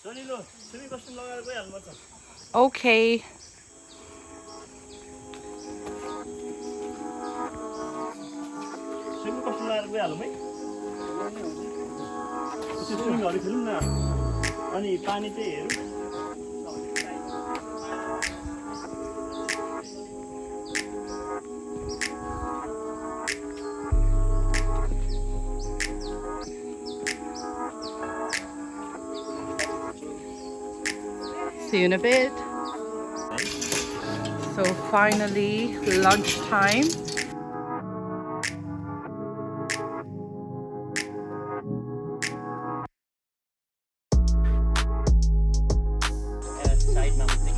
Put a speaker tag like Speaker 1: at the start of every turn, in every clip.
Speaker 1: Okay.
Speaker 2: Swimming costume लगाएर गइहालौँ है स्विमिङहरू खेलौँ न अनि पानी चाहिँ हेरौँ
Speaker 1: See you in a bit. So finally, lunchtime.
Speaker 2: साइडमा मात्रै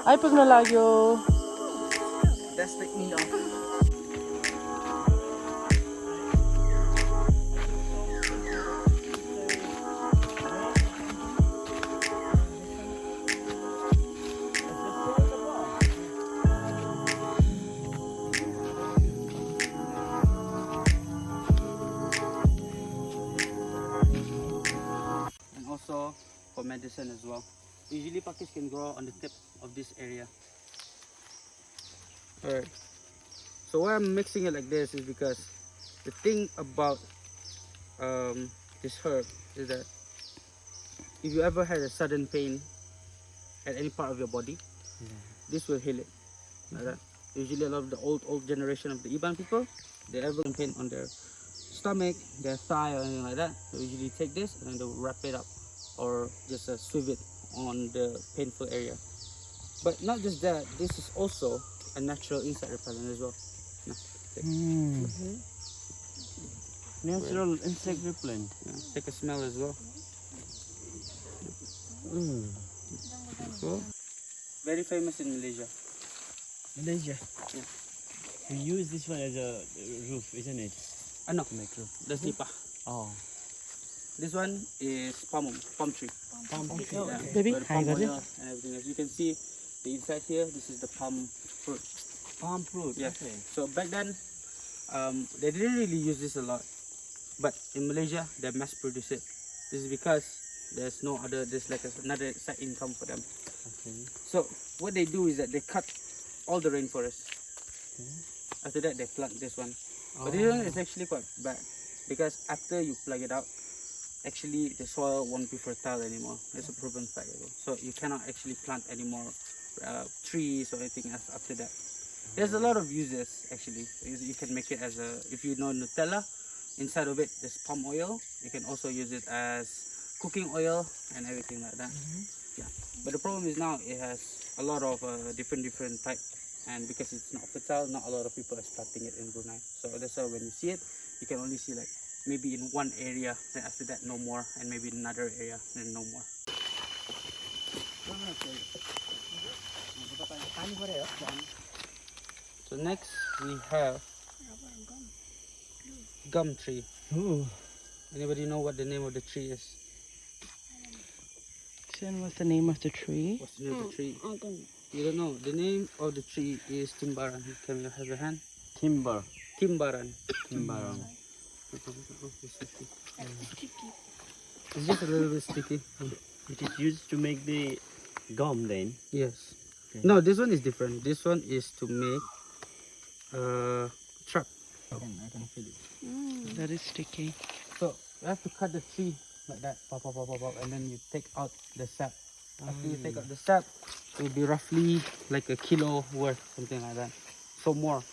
Speaker 1: Aipugna lagyo.
Speaker 3: That's the me off. And also for medicine as well. Usually pakis can grow on the tip of this area. Alright. So why I'm mixing it like this is because the thing about this herb is that if you ever had a sudden pain at any part of your body, this will heal it. Like that. Usually a lot of the old generation of the Iban people, they ever pain on their stomach, their thigh or anything like that, they usually take this and then they'll wrap it up or just swivel it on the painful area. But not just that, this is also a natural insect repellent as well. No, take,
Speaker 2: Natural insect repellent.
Speaker 3: yeah, take a smell as well. So, very famous in Malaysia.
Speaker 2: Malaysia.
Speaker 3: Yeah.
Speaker 2: We use this one as a roof, isn't it?
Speaker 3: No,
Speaker 2: To make roof.
Speaker 3: that's nipah.
Speaker 2: Oh.
Speaker 3: This one is palm tree.
Speaker 2: Palm tree.
Speaker 3: Yeah,
Speaker 1: Baby,
Speaker 3: where the
Speaker 1: hi,
Speaker 3: palm
Speaker 1: buddy.
Speaker 3: oil and everything. As you can see, the inside here, this is the palm fruit.
Speaker 2: Palm fruit.
Speaker 3: Yeah.
Speaker 2: Okay.
Speaker 3: So back then, they didn't really use this a lot, but in Malaysia, they mass produce it. This is because there's no other. There's like another side income for them.
Speaker 2: Okay.
Speaker 3: So what they do is that they cut all the rainforest.
Speaker 2: Okay.
Speaker 3: After that, they plant this one. But this one is actually quite bad because after you plug it out, actually the soil won't be fertile anymore. It's a proven fact. So you cannot actually plant any more trees or anything else after that. There's a lot of uses actually. You can make it as a, if you know Nutella, inside of it there's palm oil. You can also use it as cooking oil and everything like that. Yeah. But the problem is now it has a lot of different type, and because it's not fertile, not a lot of people are planting it in Brunei. So that's why when you see it, you can only see like maybe in one area, then after that no more, and maybe in another area, then no more. So next we have gum tree.
Speaker 2: Ooh.
Speaker 3: Anybody know what the name of the tree is?
Speaker 1: Chen, what's the name of the tree?
Speaker 3: What's the name of the tree? You don't know. The name of the tree is Timbaran. Can you have a hand?
Speaker 2: Timber.
Speaker 3: Timbaran.
Speaker 2: Timber.
Speaker 3: It's just a little bit sticky.
Speaker 2: It is used to make the gum then.
Speaker 3: Yes.
Speaker 2: Okay.
Speaker 3: No, this one is different. This one is to make trap.
Speaker 2: I can feel it.
Speaker 1: That is sticky.
Speaker 3: So you have to cut the tree like that, pop, pop, pop, pop, pop, and then you take out the sap. After you take out the sap, it will be roughly like a kilo worth, something like that. So more.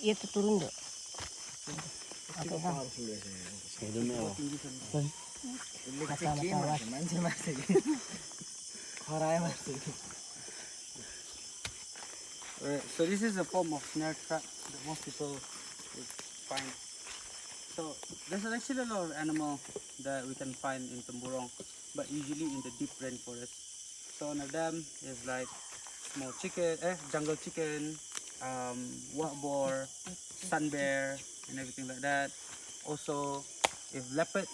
Speaker 4: Itu turun dok.
Speaker 3: Alright, so this is a form of snare trap that most people would find. So there's actually a lot of animal that we can find in Temburong, but usually in the deep rainforest. So one of them is like small chicken, jungle chicken, wild boar, sun bear, and everything like that. Also, if leopard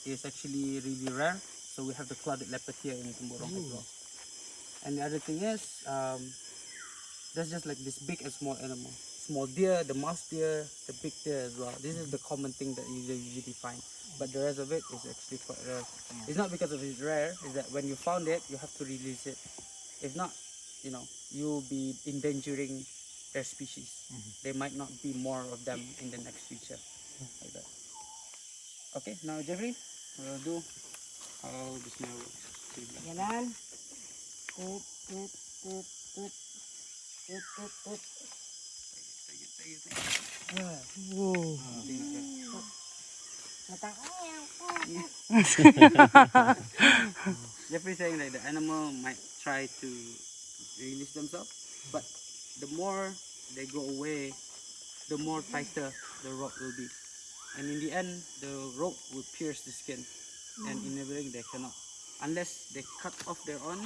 Speaker 3: is actually really rare, so we have the clouded leopard here in Temborong as well. And the other thing is, there's just like this big and small animal. Small deer, the mouse deer, the big deer as well. This is the common thing that you usually find. But the rest of it is actually quite rare. It's not because of it's rare, it's that when you found it, you have to release it. If not, you know, you'll be endangering their species. There might not be more of them in the next future. Like that. Okay, now Jeffrey, we'll do how the smell works.
Speaker 4: Jalan. Tut, tut, tut, tut. Tut, tut, tut.
Speaker 1: Whoa.
Speaker 4: Matang.
Speaker 3: Jeffrey saying that the animal might try to release themselves, but the more they go away, the more tighter the rope will be. And in the end, the rope will pierce the skin, and inevitably they cannot, unless they cut off their own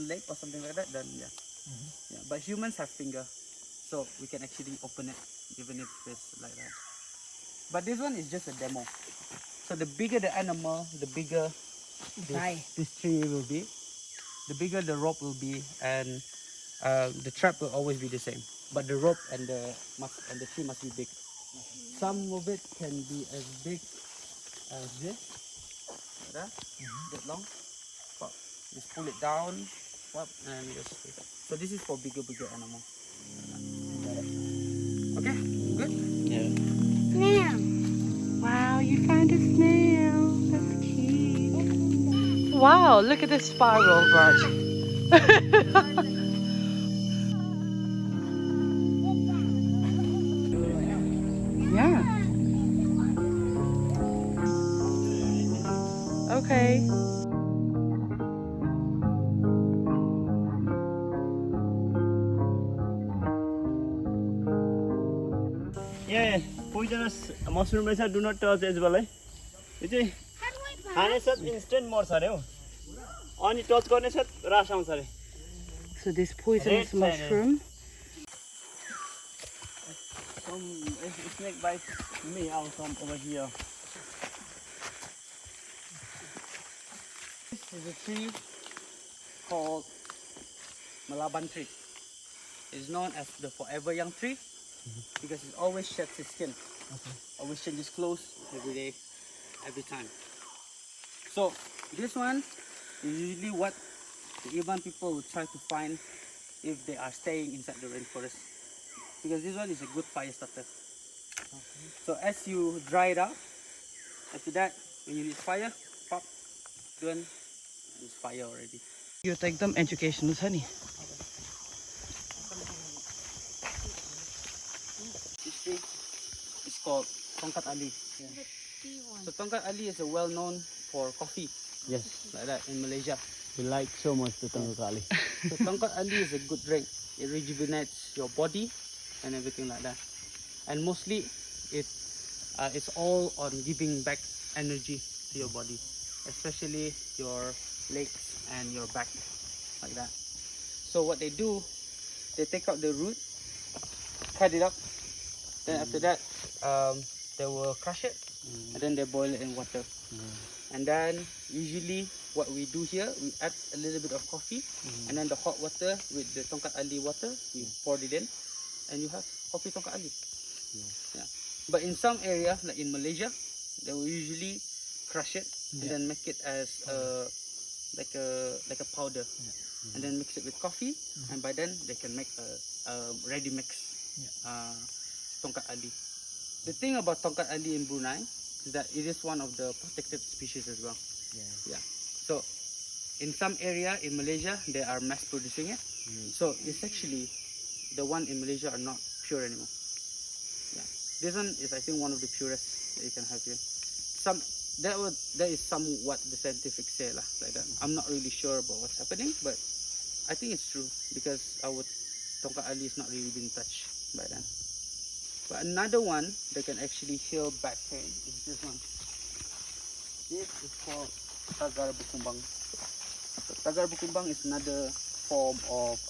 Speaker 3: leg or something like that. Then yeah. But humans have finger, so we can actually open it, even if it's like that. But this one is just a demo. So the bigger the animal, the bigger this tree will be, the bigger the rope will be, and the trap will always be the same. But the rope and the tree must be big. Some of it can be as big as this, like that, that long. Pop. Just pull it down, pop, and just. So this is for bigger animal. Okay, good.
Speaker 1: Yeah.
Speaker 4: Snail.
Speaker 1: Wow, you found a snail. That's cute. Wow, look at this spiral, Bart. Yeah. Okay.
Speaker 2: Yeah, poisonous mushroom रहेछ, do not touch as well है. यो चाहिँ खानेसाथ instant मर्छ अरे हो. अनि touch गर्नेसाथ रास आउँछ अरे.
Speaker 1: So this poisonous
Speaker 2: Red
Speaker 1: mushroom.
Speaker 2: Some snake bite me out from over here.
Speaker 3: This is a tree called Malaban tree. It's known as the forever young tree because it always sheds its skin. Always changes clothes every day, every time. So this one is usually what the urban people will try to find if they are staying inside the rainforest, because this one is a good fire starter. So as you dry it out, after that, when you need fire, pop, done, it's fire already.
Speaker 1: You take them educational, honey.
Speaker 3: This tree is called Tongkat Ali. So Tongkat Ali is well known for coffee,
Speaker 2: Yes,
Speaker 3: like that in Malaysia.
Speaker 2: we like so much the Tongkat Ali.
Speaker 3: So Tongkat Ali is a good drink. It rejuvenates your body and everything like that. And mostly it's all on giving back energy to your body, especially your legs and your back, like that. So what they do, they take out the root, cut it up, then after that they will crush it, and then they boil it in water. And then usually what we do here, we add a little bit of coffee, and then the hot water with the Tongkat Ali water, we pour it in, and you have coffee Tongkat Ali. Yeah. But in some area, like in Malaysia, they will usually crush it and then make it as like a powder, and then mix it with coffee, and by then they can make a ready mix Tongkat Ali. The thing about Tongkat Ali in Brunei is that it is one of the protected species as well. Yeah. So in some area in Malaysia, they are mass producing it. So it's actually the one in Malaysia are not pure anymore. Yeah. This one is, I think, one of the purest that you can have here. That is somewhat the scientific say lah, like that. I'm not really sure about what's happening, but I think it's true because our Tongkat Ali is not really been touched by then. But another one that can actually heal back pain is this one. This is called Tagar Bukumbang. Tagar bukumbang is another form of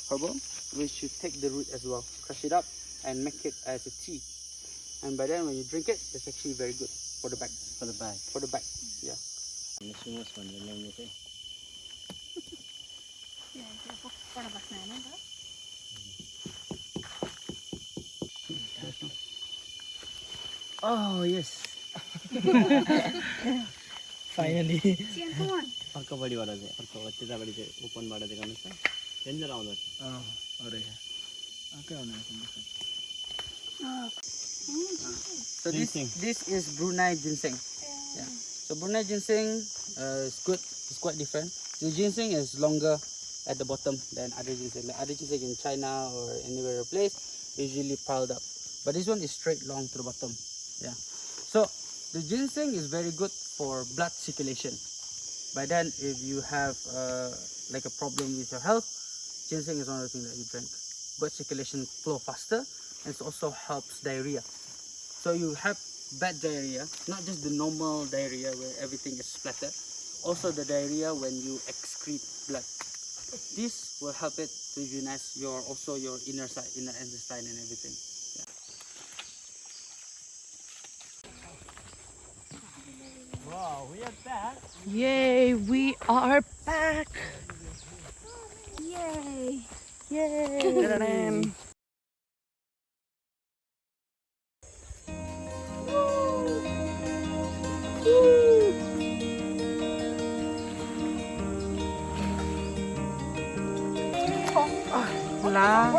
Speaker 3: herbal, which you take the root as well, crush it up, and make it as a tea. And by then, when you drink it, it's actually very good for the back.
Speaker 2: For the back.
Speaker 3: For the back, yeah.
Speaker 2: Sumas भनेर ल्याउने चाहिँ Oh yes. Finally. अर्कोपट्टिबाट चाहिँ अर्को त्यतापट्टि चाहिँ ओपनबाट चाहिँ गर्नुहोस् त danger आउँदो रहेछ अरे अर्कै आउने
Speaker 3: So this is Brunei ginseng. Yeah. So Brunei ginseng is good. It's quite different. The ginseng is longer at the bottom than other ginseng. Like other ginseng in China or anywhere place, usually piled up. But this one is straight long to the bottom. Yeah. So the ginseng is very good for blood circulation. By then, if you have like a problem with your health, ginseng is one of the things that you drink. Blood circulation flow faster, and it also helps diarrhea. So you have bad diarrhea, not just the normal diarrhea where everything is splattered, also the diarrhea when you excrete blood. This will help it to unionize your inner side, inner intestine and everything.
Speaker 2: Wow, we are back.
Speaker 1: Yay, we are back.
Speaker 4: Yay!
Speaker 1: Yay. La.